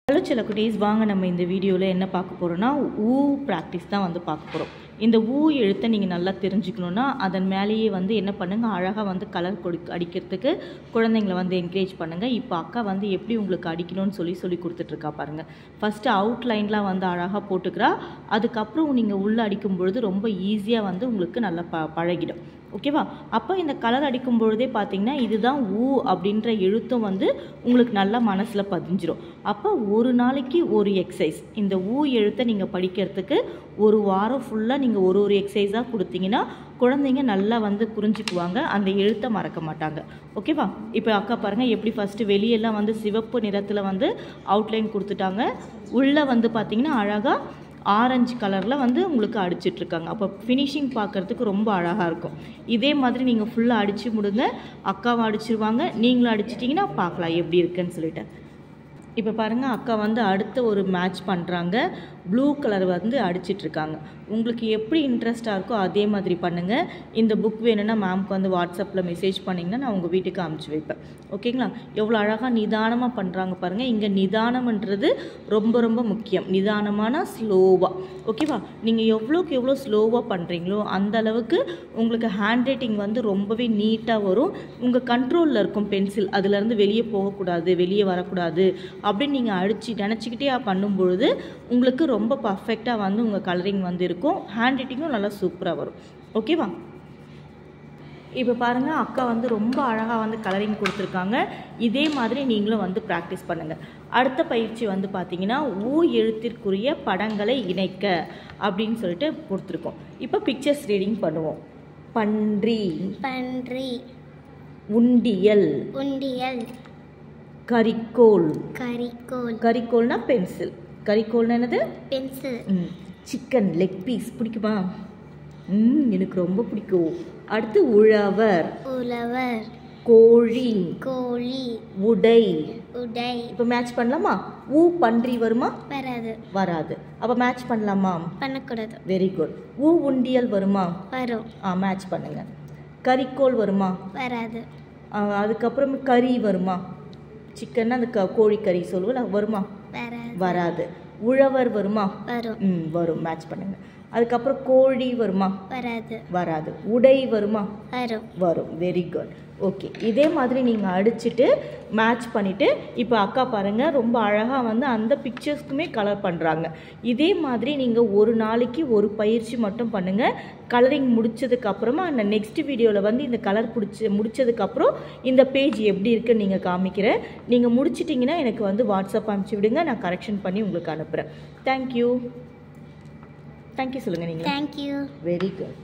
Hello சில குட்டீஸ், வாங்க நம்ம இந்த வீடியோவில் என்ன பார்க்க போகிறோன்னா ஊ ப்ராக்டிஸ் தான் வந்து பார்க்க போகிறோம். இந்த ஊ எழுத்தை நீங்கள் நல்லா தெரிஞ்சுக்கணுன்னா அதன் மேலேயே வந்து என்ன பண்ணுங்கள், அழகாக வந்து கலர் அடிக்கிறதுக்கு குழந்தைங்களை வந்து என்கரேஜ் பண்ணுங்கள். இப்போ அக்கா வந்து எப்படி உங்களுக்கு அடிக்கணும்னு சொல்லி கொடுத்துட்ருக்கா பாருங்கள். ஃபஸ்ட்டு அவுட்லைன்லாம் வந்து அழகாக போட்டுக்கிறா. அதுக்கப்புறம் நீங்கள் உள்ளே அடிக்கும் பொழுது ரொம்ப ஈஸியாக வந்து உங்களுக்கு நல்லா பழகிடும். ஓகேவா? அப்போ இந்த கலர் அடிக்கும் பொழுதே பார்த்தீங்கன்னா இதுதான் ஊ அப்படின்ற எழுத்தும் வந்து உங்களுக்கு நல்லா மனசில் பதிஞ்சிடும். அப்போ ஒரு நாளைக்கு ஒரு எக்ஸசைஸ், இந்த ஊ எழுத்தை நீங்கள் படிக்கிறதுக்கு ஒரு வாரம் ஃபுல்லாக நீங்கள் ஒரு எக்ஸசைஸாக கொடுத்தீங்கன்னா குழந்தைங்க நல்லா வந்து புரிஞ்சுக்குவாங்க, அந்த எழுத்தை மறக்க மாட்டாங்க. ஓகேவா? இப்போ அக்கா பாருங்கள் எப்படி ஃபஸ்ட்டு வெளியெல்லாம் வந்து சிவப்பு நிறத்தில் வந்து அவுட்லைன் கொடுத்துட்டாங்க. உள்ளே வந்து பார்த்திங்கன்னா அழகாக ஆரஞ்சு கலரில் வந்து உங்களுக்கு அடிச்சிட்ருக்காங்க. அப்போ ஃபினிஷிங் பார்க்குறதுக்கு ரொம்ப அழகாக இருக்கும். இதே மாதிரி நீங்கள் ஃபுல்லாக அடித்து முடுங்க. அக்காவை அடிச்சிருவாங்க, நீங்களும் அடிச்சிட்டிங்கன்னா பார்க்கலாம் எப்படி இருக்குன்னு சொல்லிட்டு. இப்போ பாருங்கள், அக்கா வந்து அடுத்த ஒரு மேட்ச் பண்ணுறாங்க. ப்ளூ கலர் வந்து அடிச்சிட்ருக்காங்க. உங்களுக்கு எப்படி இன்ட்ரெஸ்ட்டாக இருக்கோ அதே மாதிரி பண்ணுங்கள். இந்த புக் வேணும்னா மேம்க்கு வந்து வாட்ஸ்அப்பில் மெசேஜ் பண்ணிங்கன்னா நான் உங்கள் வீட்டுக்கு அனுப்பிச்சி வைப்பேன். ஓகேங்களா? எவ்வளோ அழகாக நிதானமாக பண்ணுறாங்க பாருங்கள். இங்கே நிதானம்ன்றது ரொம்ப ரொம்ப முக்கியம். நிதானமான ஸ்லோவாக. ஓகேவா? நீங்கள் எவ்வளோக்கு எவ்வளோ ஸ்லோவாக பண்ணுறீங்களோ அந்த அளவுக்கு உங்களுக்கு ஹேண்ட் ரைட்டிங் வந்து ரொம்பவே நீட்டாக வரும். உங்கள் கண்ட்ரோலில் இருக்கும் பென்சில், அதுலேருந்து வெளியே போகக்கூடாது, வெளியே வரக்கூடாது அப்படின்னு நீங்கள் நினச்சிக்கிட்டே பண்ணும்பொழுது உங்களுக்கு ரொம்ப பர்ஃபெக்டாக வந்து உங்கள் கலரிங் வந்து இருக்கும். ஹேண்ட் ரைட்டிங்கும் நல்லா சூப்பராக வரும். ஓகேவா? இப்போ பாருங்கள், அக்கா வந்து ரொம்ப அழகாக வந்து கலரிங் கொடுத்துருக்காங்க. இதே மாதிரி நீங்களும் வந்து ப்ராக்டிஸ் பண்ணுங்கள். அடுத்த பயிற்சி வந்து பார்த்தீங்கன்னா ஊ எழுத்திற்குரிய படங்களை இணைக்க அப்படின்னு சொல்லிட்டு கொடுத்துருக்கோம். இப்போ பிக்சர்ஸ் ரீடிங் பண்ணுவோம். பன்றி, பன்றி. உண்டியல், உண்டியல். கரிக்கோல், கரிக்கோல். கரிக்கோல்னா பென்சில். கரிக்கோல்னா என்னது? பென்சில். சிக்கன் லெக் பீஸ் பிடிக்குமா? எனக்கு ரொம்ப பிடிக்கும். அடுத்து உழவர், உழவர். கோழி, கோழி. உடை. உடை. இப்போ மேட்ச் பண்ணலாமா? ஊ பன்றி வருமா? வராது. வராது. அப்போ மேட்ச் பண்ணலாமா? பண்ணக்கூடாது. Very good. ஊ உண்டியல் வருமா? வரும். மேட்ச் பண்ணுங்க. கரிக்கோல் வருமா? வராது. அதுக்கப்புறம் கறி வருமா? சிக்கன்னா அந்த கோழிக்கறி சொல்லுவோம்ல, வருமா? வராது. வராது. உழவர் வருமா? வரும். வரும். மேட்ச் பண்ணுங்க. அதுக்கப்புறம் கோழி வருமா? வராது. வராது. உடை வருமா? வரும். வரும். Very good. ஓகே, இதே மாதிரி நீங்கள் அடிச்சுட்டு மேட்ச் பண்ணிவிட்டு இப்போ அக்கா பாருங்கள் ரொம்ப அழகாக வந்து அந்த பிக்சர்ஸ்க்குமே கலர் பண்ணுறாங்க. இதே மாதிரி நீங்கள் ஒரு நாளைக்கு ஒரு பயிற்சி மட்டும் பண்ணுங்கள். கலரிங் முடித்ததுக்கப்புறமா அந்த நெக்ஸ்ட் வீடியோவில் வந்து இந்த கலர் முடித்ததுக்கப்புறம் இந்த பேஜ் எப்படி இருக்குன்னு நீங்கள் காமிக்கிறேன். நீங்கள் முடிச்சிட்டிங்கன்னா எனக்கு வந்து வாட்ஸ்அப் அனுப்பிச்சி விடுங்க, நான் கரெக்ஷன் பண்ணி உங்களுக்கு அனுப்புகிறேன். தேங்க்யூ. தேங்க்யூ சொல்லுங்கள் நீங்கள். தேங்க்யூ. Very good.